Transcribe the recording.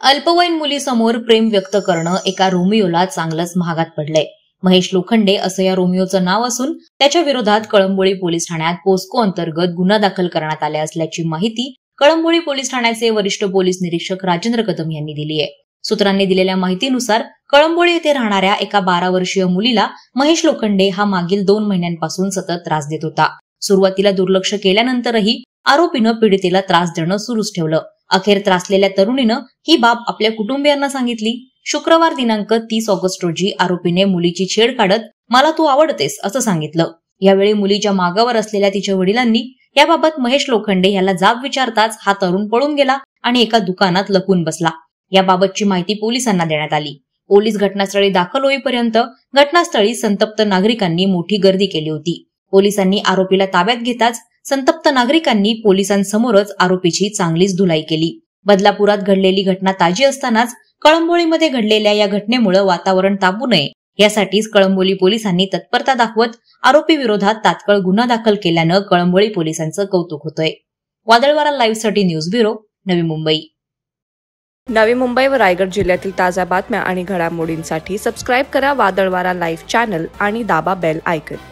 अल्पवयीन मुलीसमोर प्रेम व्यक्त करणं एका रोमिओला चांगलंच महागात पडलंय। महेश लोखंडे असं या रोमिओचं नाव असून त्याच्या विरोधात कळंबोळी पोलीस ठाण्यात पोस्को अंतर्गत गुन्हा दाखल करण्यात आला असल्याची माहिती कळंबोळी पोलीस ठाण्याचे वरिष्ठ पोलीस निरीक्षक राजेंद्र कदम यांनी दिली आहे। सूत्रांनी दिलेल्या माहितीनुसार कळंबोळी येथे राहणाऱ्या एका 12 वर्षीय मुलीला महेश लोखंडे हा मागील 2 महिन्यांपासून सतत त्रास देत होता। सुरुवातीला दुर्लक्ष केल्यानंतरही आरोपीनं पीडितेला त्रास देणं सुरूच ठेवलं। अखेर त्रासलेल्या तरुणीनं ही बाब आपल्या कुटुंबियांना सांगितली। शुक्रवार दिनांक 30 ऑगस्ट रोजी आरोपीने मुलीची छेड काढत मला तू आवडतेस असं सांगितलं। यावेळी मुलीच्या मागावर असलेल्या तिच्या वडिलांनी याबाबत महेश लोखंडे याला जाब विचारताच हा तरुण पळून गेला आणि एका दुकानात लपून बसला। याबाबतची माहिती पोलिसांना देण्यात आली। पोलीस घटनास्थळी दाखल होईपर्यंत घटनास्थळी संतप्त नागरिकांनी मोठी गर्दी केली होती। पोलिसांनी आरोपीला ताब्यात घेताच संतप्त नागरिकांनी पोलिसांसमोरच आरोपीची चांगलीच धुलाई केली। बदलापुरात घडलेली घटना ताजी असतानाच कळंबोळीमध्ये घडलेल्या या घटनेमुळे वातावरण तापू नये यासाठीच कळंबोली पोलिसांनी तत्परता दाखवत आरोपी विरोधात तात्काळ गुन्हा दाखल केल्यानं कळंबोळी पोलिसांचं कौतुक होतंय। वादळवारा लाईव्हसाठी न्यूज ब्युरो, नवी मुंबई। नवी मुंबई व रायगड जिल्ह्यातील ताज्या बातम्या आणि घडामोडींसाठी सबस्क्राईब करा वादळवारा लाईव्ह चॅनल आणि दाबा बेल आयकॉन।